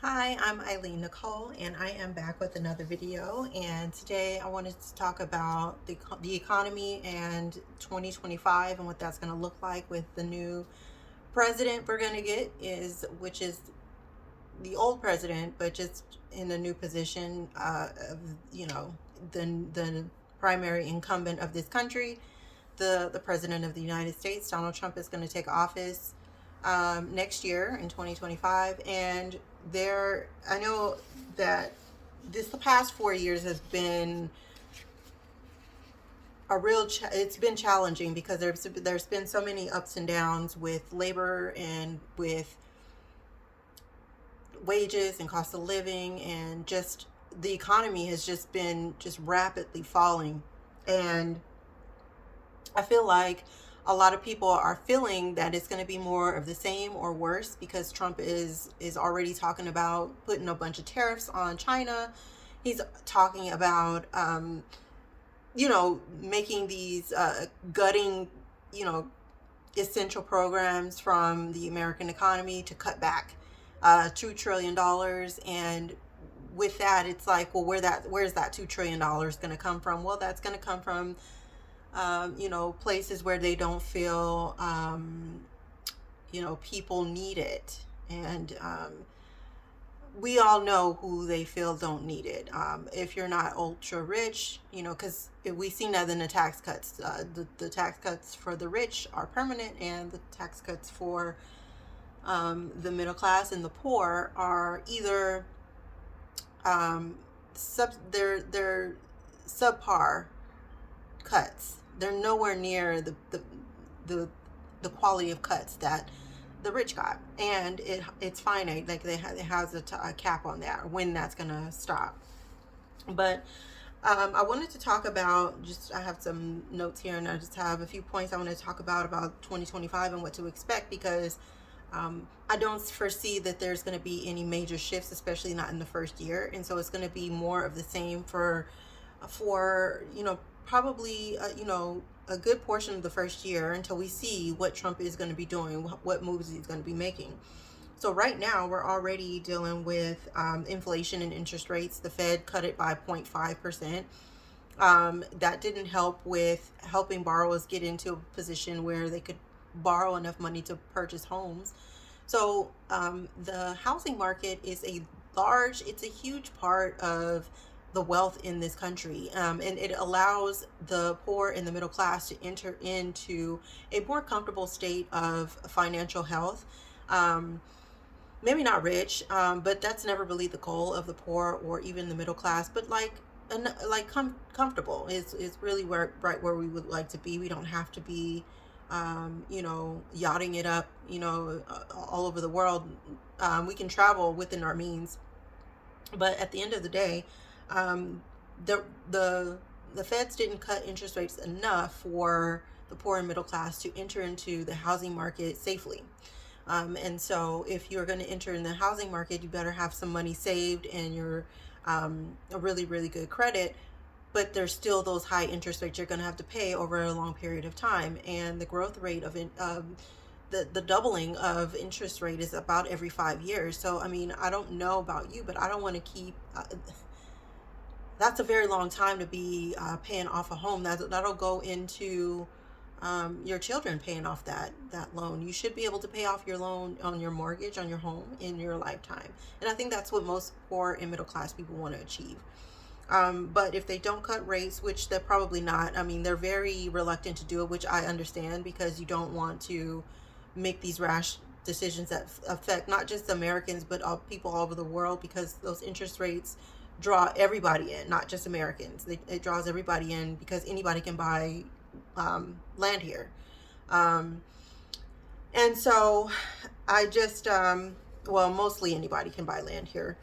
Hi, I'm Eileen Nicole, and I am back with another video. And today I wanted to talk about the economy and 2025 and what that's going to look like with the new president we're going to get, which is the old president, but just in a new position of the primary incumbent of this country, the president of the United States. Donald Trump is going to take office next year in 2025, and I know that the past 4 years has been it's been challenging because there's been so many ups and downs with labor and with wages and cost of living, and just the economy has just been just rapidly falling. And I feel like a lot of people are feeling that it's going to be more of the same or worse because Trump is already talking about putting a bunch of tariffs on China. He's talking about making these gutting, essential programs from the American economy to cut back $2 trillion. And with that, it's like, well, where's that $2 trillion going to come from? Well, that's going to come from places where they don't feel, people need it. And we all know who they feel don't need it. If you're not ultra rich, because we've seen that in the tax cuts. The tax cuts for the rich are permanent, and the tax cuts for the middle class and the poor are either they're subpar cuts. They're nowhere near the quality of cuts that the rich got, and it's finite. Like it has a cap on that, when that's gonna stop. But I wanted to talk about, I have some notes here, and I just have a few points I want to talk about 2025 and what to expect, because I don't foresee that there's going to be any major shifts, especially not in the first year. And so it's going to be more of the same for probably a good portion of the first year, until we see what Trump is going to be doing, what moves he's going to be making. So right now we're already dealing with inflation and interest rates. The Fed cut it by 0.5%. That didn't help with helping borrowers get into a position where they could borrow enough money to purchase homes. So the housing market is it's a huge part of the wealth in this country, and it allows the poor and the middle class to enter into a more comfortable state of financial health. Maybe not rich, but that's never really the goal of the poor or even the middle class. But comfortable is really right where we would like to be. We don't have to be yachting it up, all over the world. We can travel within our means. But at the end of the day, the feds didn't cut interest rates enough for the poor and middle class to enter into the housing market safely. And so if you're going to enter in the housing market, you better have some money saved, and you're a really, really good credit. But there's still those high interest rates you're going to have to pay over a long period of time. And the growth rate of the doubling of interest rate is about every 5 years. So, I mean, I don't know about you, but I don't want to keep... that's a very long time to be paying off a home. That'll go into your children paying off that loan. You should be able to pay off your loan on your mortgage on your home in your lifetime. And I think that's what most poor and middle class people want to achieve. But if they don't cut rates, which they're probably not, I mean, they're very reluctant to do it, which I understand, because you don't want to make these rash decisions that affect not just Americans, but people all over the world, because those interest rates draw everybody in, not just Americans. It draws everybody in, because anybody can buy land here. And so I just, mostly anybody can buy land here.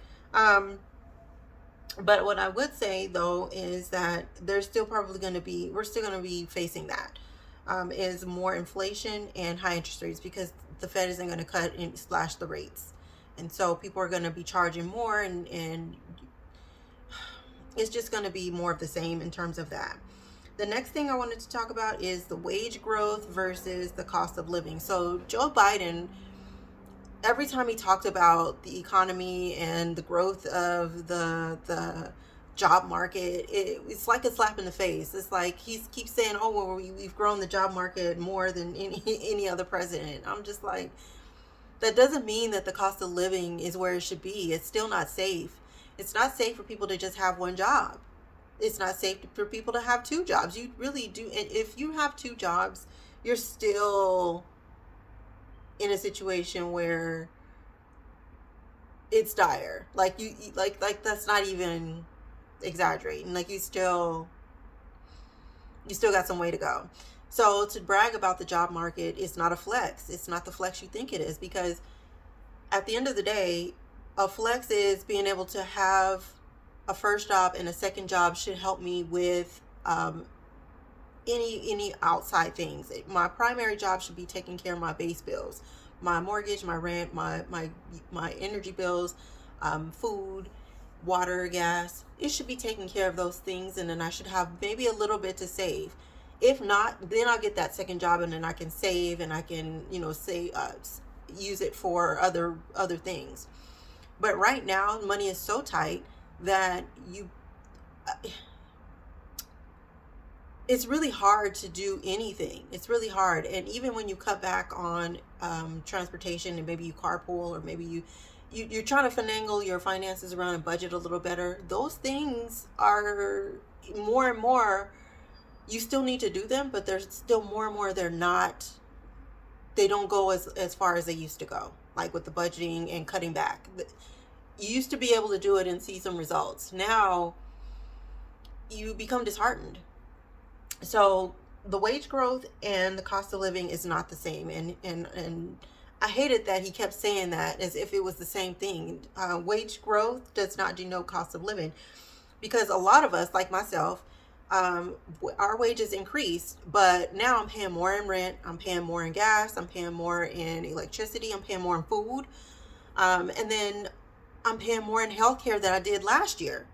But what I would say, though, is that we're still going to be facing that, is more inflation and high interest rates, because the Fed isn't going to cut and slash the rates. And so people are going to be charging more, and it's just going to be more of the same in terms of that. The next thing I wanted to talk about is the wage growth versus the cost of living. So Joe Biden every time he talked about the economy and the growth of the job market, it's like a slap in the face. It's like he keeps saying, "Oh, well, we've grown the job market more than any other president." I'm just like, that doesn't mean that the cost of living is where it should be. It's still not safe. It's not safe for people to just have one job. It's not safe for people to have two jobs. You really do. And if you have two jobs, you're still in a situation where it's dire. Like like that's not even exaggerating. Like you still got some way to go. So to brag about the job market is not a flex. It's not the flex you think it is, because at the end of the day, a flex is being able to have a first job and a second job should help me with any outside things. My primary job should be taking care of my base bills, my mortgage, my rent, my energy bills, food, water, gas. It should be taking care of those things, and then I should have maybe a little bit to save. If not, then I'll get that second job, and then I can save, and I can, say, use it for other things. But right now, money is so tight that it's really hard to do anything. It's really hard. And even when you cut back on transportation, and maybe you carpool, or maybe you're trying to finagle your finances around and budget a little better, those things are more and more, you still need to do them, but there's still more and more they don't go as far as they used to go, like with the budgeting and cutting back. You used to be able to do it and see some results. Now you become disheartened. So the wage growth and the cost of living is not the same. And I hated that he kept saying that as if it was the same thing. Wage growth does not denote cost of living, because a lot of us, like myself, our wages increased, but now I'm paying more in rent, I'm paying more in gas, I'm paying more in electricity, I'm paying more in food, and then I'm paying more in healthcare than I did last year.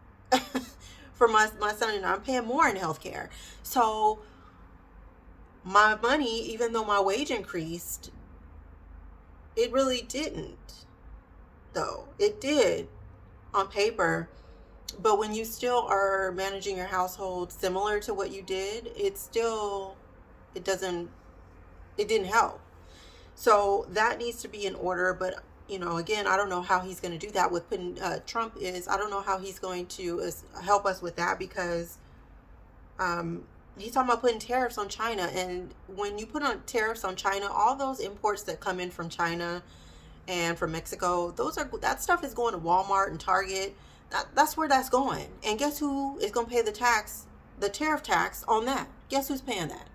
For my son and I'm paying more in healthcare. So my money, even though my wage increased, it really didn't, though. It did on paper, but when you still are managing your household similar to what you did, it didn't help. So that needs to be in order. But again, I don't know how he's going to do that with putting I don't know how he's going to help us with that, because he's talking about putting tariffs on China. And when you put on tariffs on China, all those imports that come in from China and from Mexico, that stuff is going to Walmart and Target. That's where that's going. And guess who is going to pay the tariff tax on that? Guess who's paying that?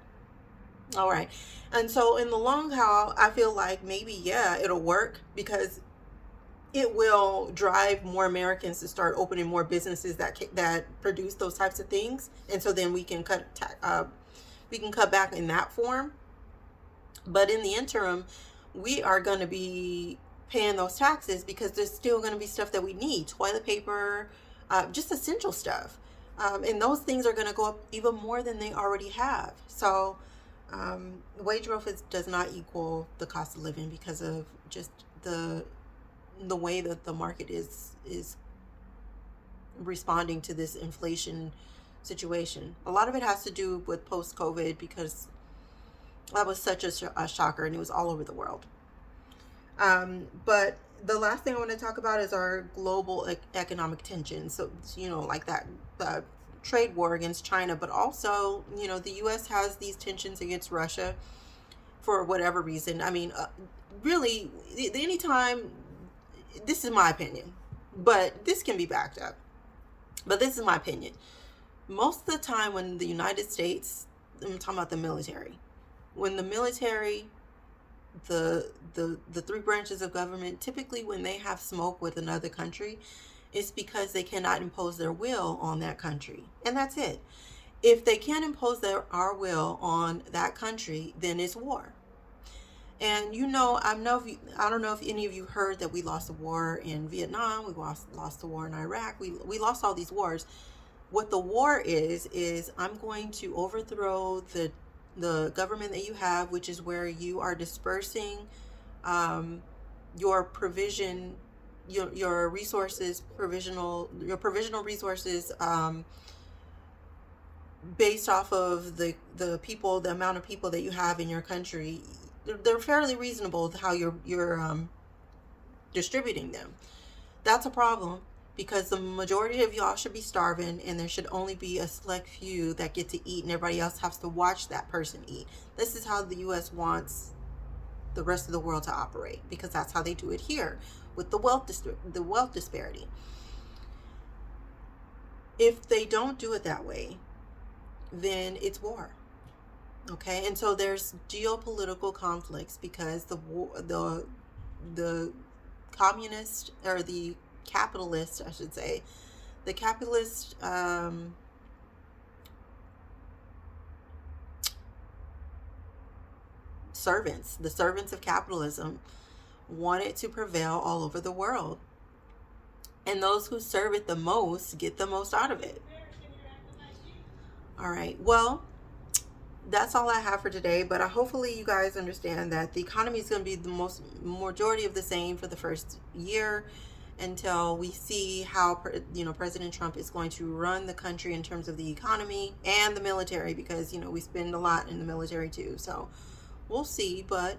All right. And so in the long haul, I feel like maybe, yeah, it'll work, because it will drive more Americans to start opening more businesses that produce those types of things. And so then we can cut back in that form. But in the interim, we are going to be paying those taxes, because there's still going to be stuff that we need, toilet paper, just essential stuff. And those things are going to go up even more than they already have. So wage growth does not equal the cost of living, because of just the way that the market is responding to this inflation situation. A lot of it has to do with post-COVID, because that was such a shocker, and it was all over the world. But the last thing I want to talk about is our global economic tension. So, like that trade war against China, but also, the U.S. has these tensions against Russia for whatever reason. I mean, really, anytime, this is my opinion, but this can be backed up. But this is my opinion. Most of the time when the United States, I'm talking about the military, when the military, the three branches of government, typically when they have smoke with another country, it's because they cannot impose their will on that country. And that's it. If they can't impose our will on that country, then it's war. And I don't know if any of you heard that we lost a war in Vietnam, we lost the war in Iraq, we lost all these wars. What the war is I'm going to overthrow the government that you have, which is where you are dispersing your provision, your resources, your provisional resources, based off of the people, the amount of people that you have in your country, they're fairly reasonable how you're distributing them. That's a problem, because the majority of y'all should be starving, and there should only be a select few that get to eat, and everybody else has to watch that person eat. This is how the U.S. wants the rest of the world to operate, because that's how they do it here with the wealth disparity. If they don't do it that way, then it's war. Okay, and so there's geopolitical conflicts because the communist, or the capitalist, I should say, the capitalist servants, the servants of capitalism, want it to prevail all over the world, and those who serve it the most get the most out of it. All right, well, that's all I have for today, but hopefully you guys understand that the economy is going to be the majority of the same for the first year, until we see how President Trump is going to run the country in terms of the economy and the military, because we spend a lot in the military too. So we'll see, but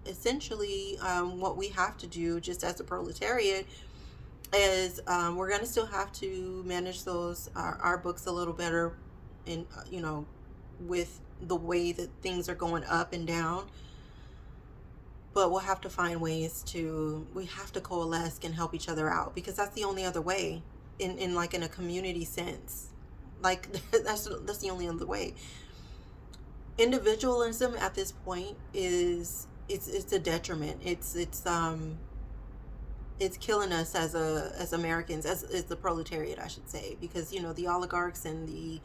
essentially what we have to do just as a proletariat is we're going to still have to manage those our books a little better, in with the way that things are going up and down. But we'll have to find ways we have to coalesce and help each other out, because that's the only other way, in a community sense. Like that's the only other way. Individualism at this point it's a detriment. It's killing us as Americans, as the proletariat, I should say, because the oligarchs and the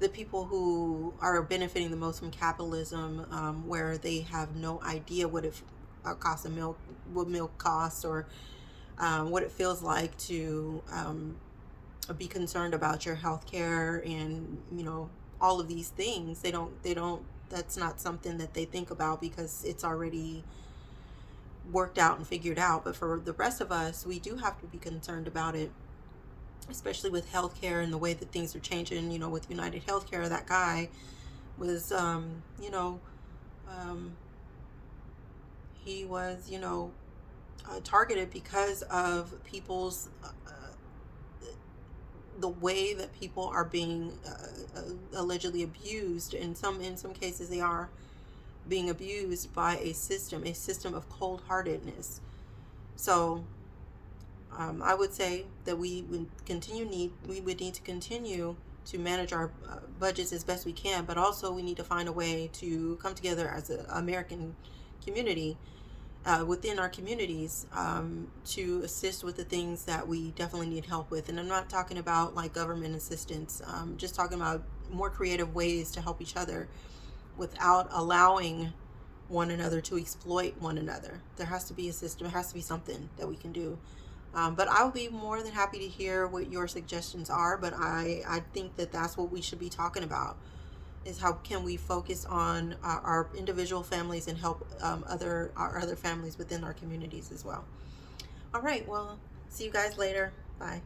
people who are benefiting the most from capitalism, where they have no idea what cost of milk, what milk costs, or what it feels like to be concerned about your health care, and all of these things. They don't. That's not something that they think about, because it's already worked out and figured out. But for the rest of us, we do have to be concerned about it, especially with healthcare and the way that things are changing. With United Healthcare, that guy was, he was, targeted because of people's, the way that people are being allegedly abused. In some cases, they are being abused by a system of cold-heartedness. So I would say that we would need to continue to manage our budgets as best we can, but also we need to find a way to come together as an American community, within our communities, to assist with the things that we definitely need help with. And I'm not talking about like government assistance, just talking about more creative ways to help each other without allowing one another to exploit one another. There has to be a system. There has to be something that we can do. But I'll be more than happy to hear what your suggestions are. But I think that that's what we should be talking about, is how can we focus on our individual families and help our other families within our communities as well. All right, well, see you guys later. Bye.